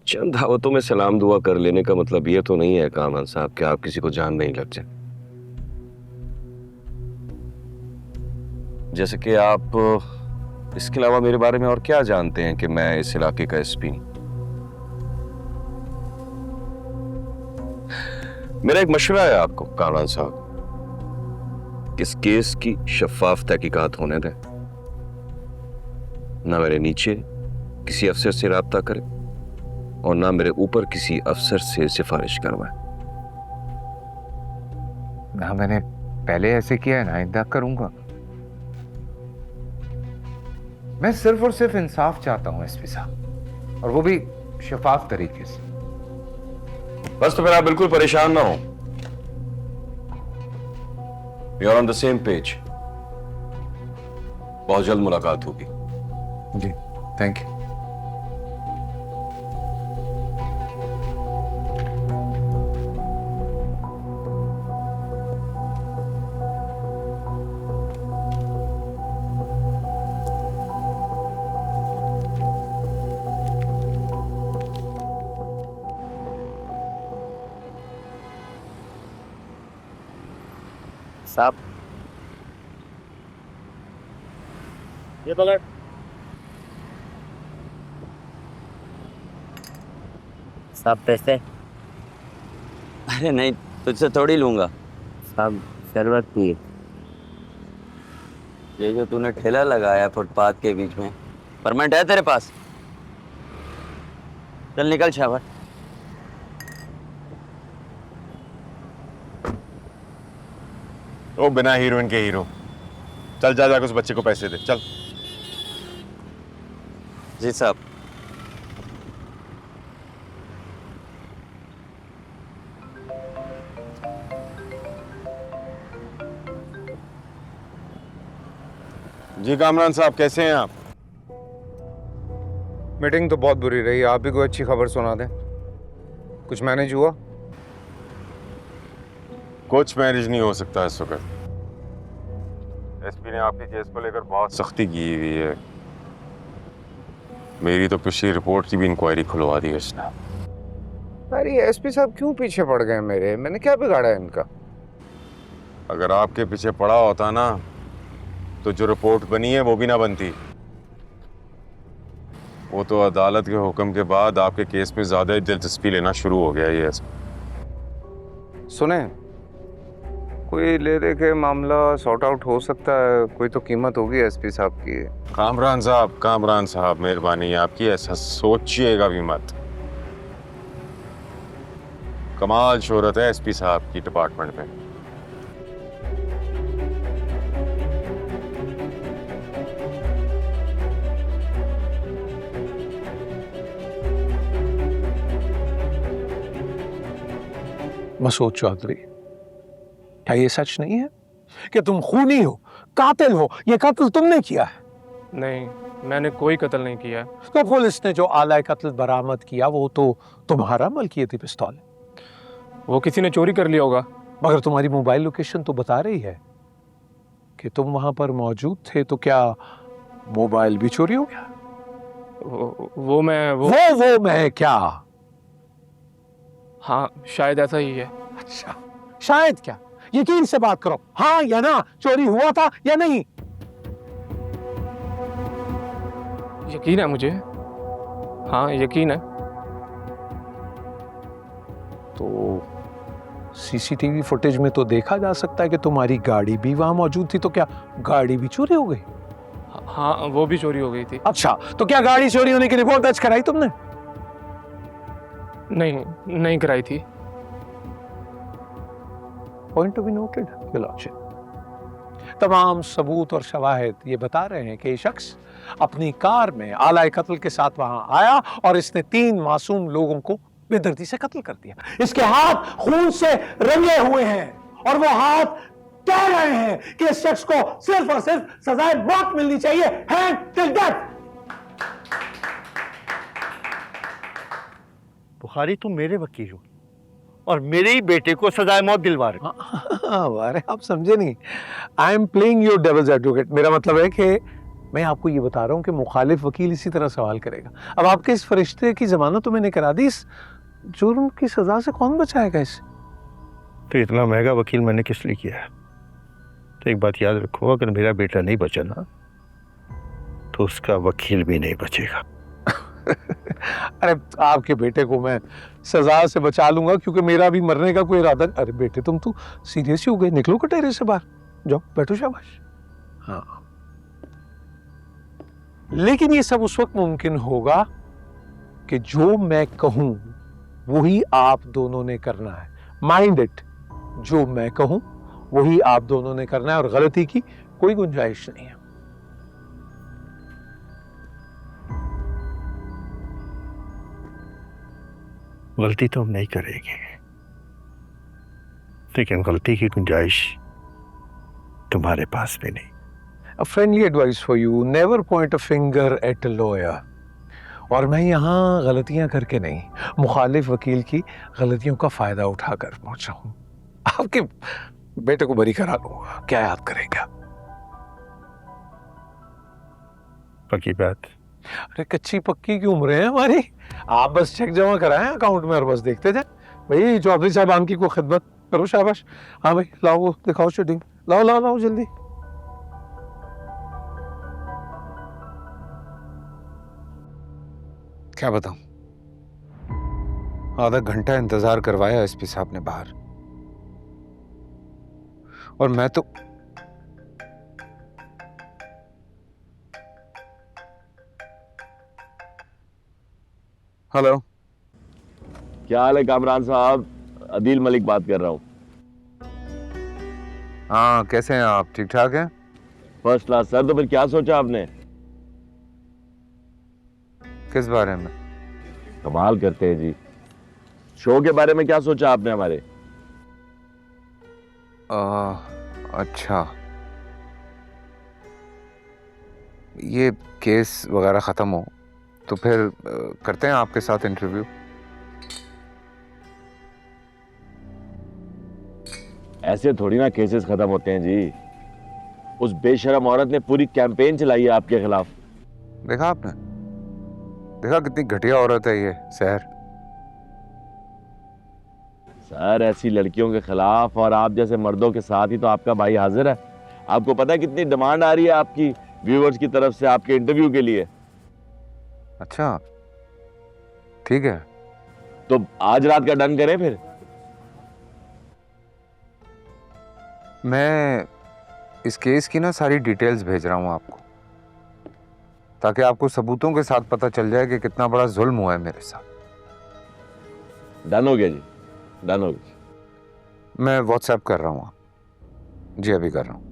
चंद दावतों में सलाम दुआ कर लेने का मतलब ये तो नहीं है कामरान साहब कि आप किसी को जान नहीं लग जाए। जैसे कि आप इसके अलावा मेरे बारे में और क्या जानते हैं कि मैं इस इलाके का एसपी हूं। मेरा एक मशवरा है आपको कामरान साहब, इस केस की शफाफ तहकीकात होने दें, ना मेरे नीचे किसी अफसर से राब्ता करें और ना मेरे ऊपर किसी अफसर से सिफारिश करवाएं। ना मैंने पहले ऐसे किया है ना आइंदा करूंगा। मैं सिर्फ और सिर्फ इंसाफ चाहता हूं एसपी साहब, और वो भी शफाफ तरीके से। बस तो फिर आप बिल्कुल परेशान ना हो। We are on the same page. बहुत जल्द मुलाकात होगी। जी थैंक यू। साहब ये पकड़। साहब पैसे। अरे नहीं, तुझसे थोड़ी लूंगा। साहब शरबत पिए। ये जो तूने ठेला लगाया फुटपाथ के बीच में, परमिट है तेरे पास? चल निकल शाबाश। ओ बिना हीरोइन के हीरो, चल जा जाकर उस बच्चे को पैसे दे चल। जी साहब। जी कामरान साहब कैसे हैं आप? मीटिंग तो बहुत बुरी रही, आप भी कोई अच्छी खबर सुना दें। कुछ मैनेज हुआ? कुछ मैनेज नहीं हो सकता इस वक्त। एसपी ने आपके केस को लेकर बहुत सख्ती की हुई है। मेरी तो पिछली रिपोर्ट की भी इंक्वायरी खुलवा दी है उसने। अरे एसपी साहब क्यों पीछे पड़ गए मेरे? मैंने क्या बिगाड़ा है इनका? अगर आपके पीछे पड़ा होता ना तो जो रिपोर्ट बनी है वो भी ना बनती। वो तो अदालत के हुक्म के बाद आपके केस में ज्यादा ही दिलचस्पी लेना शुरू हो गया ये। सुने, कोई ले दे के मामला सॉर्ट आउट हो सकता है, कोई तो कीमत होगी एसपी साहब की। कामरान साहब मेहरबानी आपकी, ऐसा सोचिएगा भी मत। कमाल शोहरत है एसपी साहब की डिपार्टमेंट में। मसूद चौधरी, क्या ये सच नहीं है कि तुम खूनी हो, कातिल हो? ये कत्ल तुमने किया है? नहीं, मैंने कोई कत्ल नहीं किया। तो पुलिस ने जो आला कत्ल बरामद किया वो तो तुम्हारा मलकियती पिस्तौल है। वो किसी ने चोरी कर लिया होगा। मगर तुम्हारी मोबाइल लोकेशन तो बता रही है कि तुम वहां पर मौजूद थे, तो क्या मोबाइल भी चोरी हो गया? वो मैं क्या? हाँ शायद ऐसा ही है। अच्छा, शायद क्या? यकीन से बात करो, हाँ या ना, चोरी हुआ था या नहीं? यकीन है मुझे, हाँ यकीन है। तो सीसीटीवी फुटेज में तो देखा जा सकता है कि तुम्हारी गाड़ी भी वहां मौजूद थी, तो क्या गाड़ी भी चोरी हो गई? हाँ वो भी चोरी हो गई थी। अच्छा, तो क्या गाड़ी चोरी होने की रिपोर्ट दर्ज कराई तुमने? नहीं कराई थी। Point to be noted your lordship. तमाम सबूत और शवाहिद ये बता रहे हैं कि ये शख्स अपनी कार में आला कत्ल के साथ वहां आया और इसने 3 मासूम लोगों को बेदर्दी से कत्ल कर दिया। इसके हाथ खून से रंगे हुए हैं और वो हाथ कह रहे हैं कि इस शख्स को सिर्फ और सिर्फ सजाए मौत मिलनी चाहिए, हैंड टिल डेथ। बुखारी तुम मेरे वकील हो और मेरे ही बेटे को सजाए मौत दिलवा रहे हो। अरे आप समझे नहीं, I am playing your devil's advocate. मेरा मतलब है कि मैं आपको ये बता रहा हूं कि मुखालिफ वकील इसी तरह सवाल करेगा। अब आपके इस फरिश्ते की जमानत तो मैंने करा दी, इस जुर्म की सजा से कौन बचाएगा इसे? तो इतना महंगा वकील मैंने किस लिए किया है? तो एक बात याद रखो, अगर मेरा बेटा नहीं बचा ना तो उसका वकील भी नहीं बचेगा। अरे आपके बेटे को मैं सजा से बचा लूंगा, क्योंकि मेरा भी मरने का कोई इरादा। अरे बेटे तुम तो सीरियस ही हो गए, निकलो कटेरे से बाहर, जाओ बैठो, शाबाश। हाँ, लेकिन ये सब उस वक्त मुमकिन होगा कि जो मैं कहूं वही आप दोनों ने करना है। माइंड इट, जो मैं कहूं वही आप दोनों ने करना है और गलती की कोई गुंजाइश नहीं है। गलती तो हम नहीं करेंगे, लेकिन गलती की गुंजाइश तुम्हारे पास भी नहीं। A friendly advice for you, never point a finger at a lawyer. और मैं यहाँ गलतियां करके नहीं, मुखालिफ वकील की गलतियों का फायदा उठाकर पहुंचा हूं। आपके बेटे को बरी करा लूंगा, क्या याद करेंगे आप? पक्की बात। अरे कच्ची पक्की की उम्र है हमारी, आप बस चेक जमा कराएं अकाउंट में और बस देखते जाए। भाई चौधरी साहब आम की को खिदमत करो, शाबाश। हाँ भाई लाओ, वो दिखाओ शेडिंग, लाओ लाओ लाओ जल्दी। क्या बताऊं, आधा घंटा इंतजार करवाया एसपी साहब ने बाहर, और मैं तो हेलो, क्या हाल है कामरान साहब? अदील मलिक बात कर रहा हूँ। हाँ कैसे हैं आप, ठीक ठाक हैं? First class sir. तो फिर क्या सोचा आपने? किस बारे में? कमाल करते हैं जी। शो के बारे में क्या सोचा आपने हमारे? अच्छा, ये केस वगैरह ख़त्म हो तो फिर करते हैं आपके साथ इंटरव्यू। ऐसे थोड़ी ना केसेस खत्म होते हैं जी। उस बेशरम औरत ने पूरी कैंपेन चलाई है आपके खिलाफ। देखा आपने, देखा कितनी घटिया औरत है ये सहर। सर ऐसी लड़कियों के खिलाफ और आप जैसे मर्दों के साथ ही तो आपका भाई हाजिर है। आपको पता है कितनी डिमांड आ रही है आपकी व्यूअर्स की तरफ से आपके इंटरव्यू के लिए? अच्छा ठीक है, तो आज रात का डन करें फिर? मैं इस केस की ना सारी डिटेल्स भेज रहा हूँ आपको, ताकि आपको सबूतों के साथ पता चल जाए कि कितना बड़ा जुल्म हुआ है मेरे साथ। डन हो गया जी, डन हो गया। मैं व्हाट्सएप कर रहा हूँ जी, अभी कर रहा हूँ।